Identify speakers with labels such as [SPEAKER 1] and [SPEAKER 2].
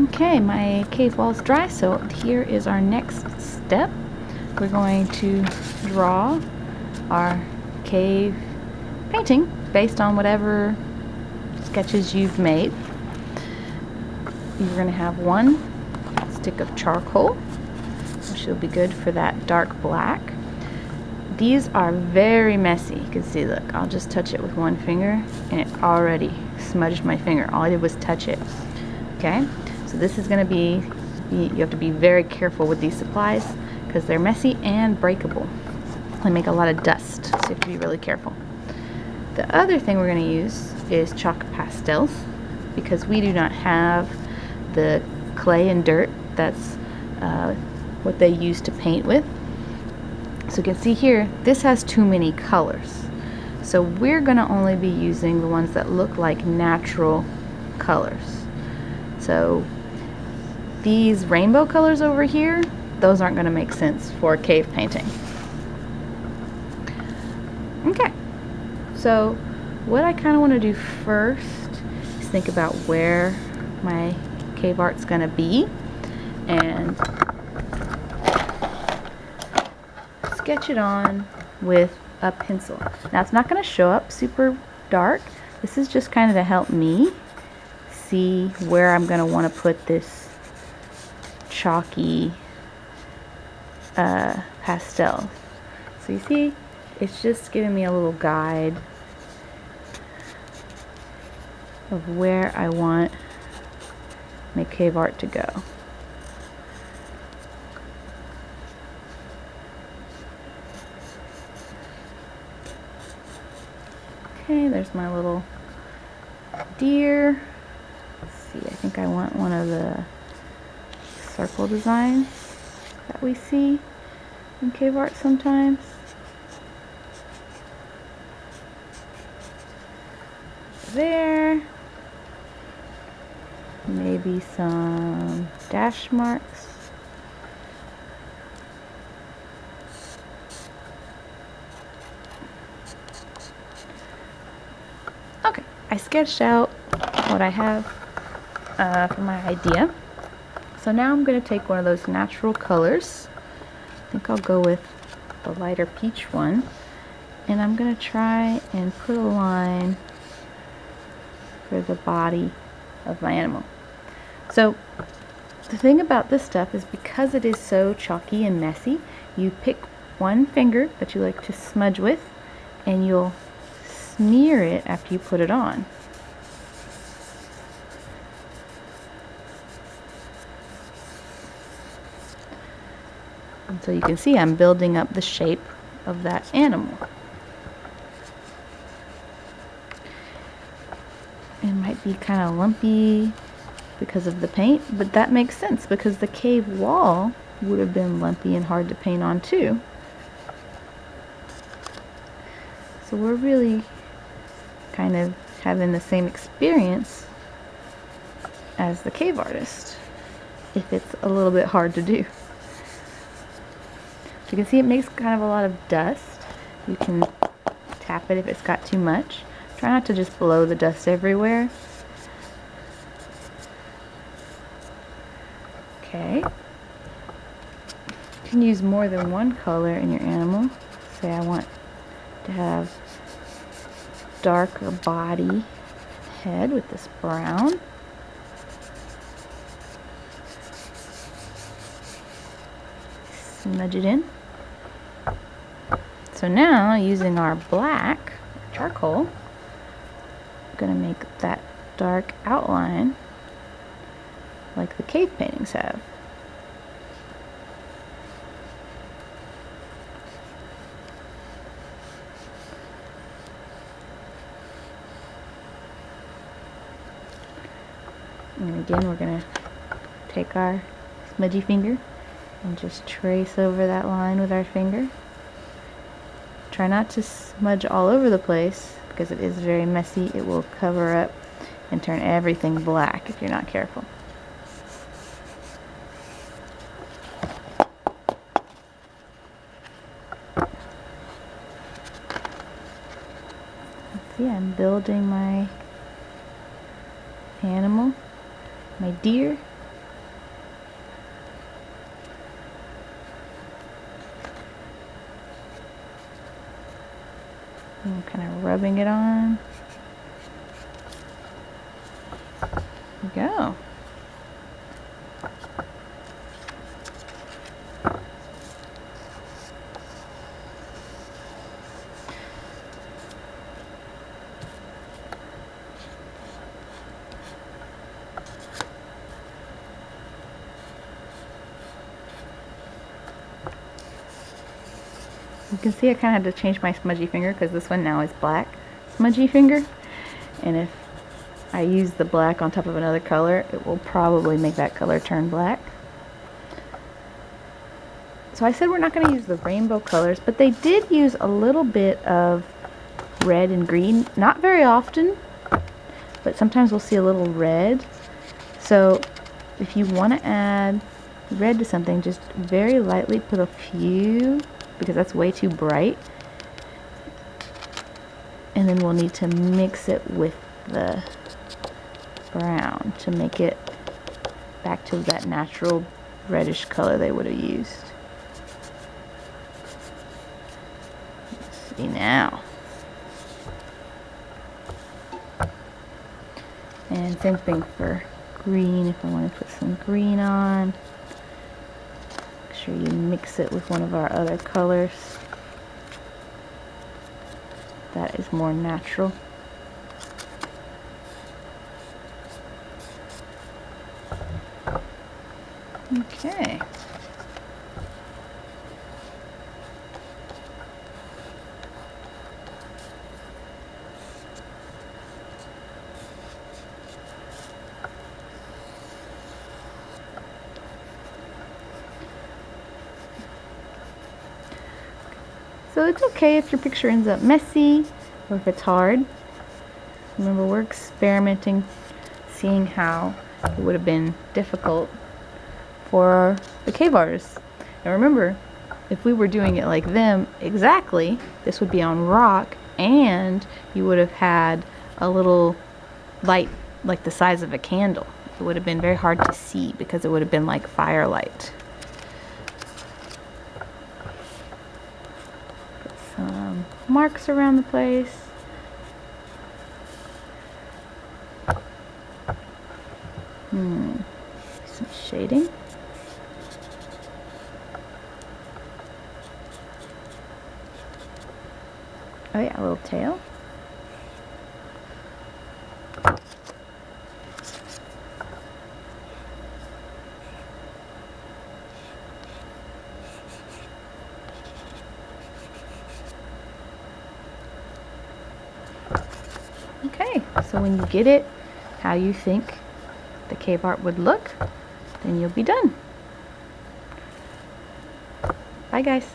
[SPEAKER 1] Okay, my cave wall's dry, so here is our next step. We're going to draw our cave painting based on whatever sketches you've made. You're going to have one stick of charcoal, which will be good for that dark black. These are very messy. You can see, look, I'll just touch it with one finger and it already smudged my finger. All I did was touch it. Okay, so this is going to be, you have to be very careful with these supplies because they're messy and breakable. They make a lot of dust, so you have to be really careful. The other thing we're going to use is chalk pastels because we do not have the clay and dirt. That's what they use to paint with. So you can see here, this has too many colors. So we're going to only be using the ones that look like natural colors. So these rainbow colors over here, those aren't going to make sense for a cave painting. Okay, so what I kind of want to do first is think about where my cave art's going to be and sketch it on with a pencil. Now it's not going to show up super dark. This is just kind of to help me see where I'm going to want to put this chalky pastel. So you see, it's just giving me a little guide of where I want my cave art to go. Okay, there's my little deer. Let's see, I think I want one of the circle designs that we see in cave art sometimes. There. Maybe some dash marks. Okay, I sketched out what I have for my idea. So now I'm going to take one of those natural colors. I think I'll go with the lighter peach one. And I'm going to try and put a line for the body of my animal. So the thing about this stuff is because it is so chalky and messy, you pick one finger that you like to smudge with and you'll smear it after you put it on. And so you can see I'm building up the shape of that animal. It might be kind of lumpy because of the paint, but that makes sense because the cave wall would have been lumpy and hard to paint on too. So we're really kind of having the same experience as the cave artist, if it's a little bit hard to do. So you can see it makes kind of a lot of dust. You can tap it if it's got too much. Try not to just blow the dust everywhere. Okay. You can use more than one color in your animal. Say I want to have darker body head with this brown. Smudge it in. So now, using our black charcoal, I'm going to make that dark outline like the cave paintings have. And again, we're going to take our smudgy finger and just trace over that line with our finger. Try not to smudge all over the place because it is very messy. It will cover up and turn everything black if you're not careful. See, I'm building my animal, my deer, I'm kind of rubbing it on. There we go. You can see I kind of had to change my smudgy finger because this one now is black smudgy finger, and if I use the black on top of another color, it will probably make that color turn black. So I said we're not going to use the rainbow colors, but they did use a little bit of red and green, not very often, but sometimes we'll see a little red. So if you want to add red to something, just very lightly put a few, because that's way too bright. And then we'll need to mix it with the brown to make it back to that natural reddish color they would have used. Let's see now. And same thing for green, if I want to put some green on. Make sure you mix it with one of our other colors. That is more natural. Okay. So it's okay if your picture ends up messy or if it's hard. Remember, we're experimenting, seeing how it would have been difficult for the cave artists. And remember, if we were doing it like them exactly, this would be on rock, and you would have had a little light like the size of a candle. It would have been very hard to see because it would have been like firelight. Put some marks around the place. Some shading. Oh yeah, a little tail. Okay, so when you get it how you think the cave art would look, then you'll be done. Bye guys.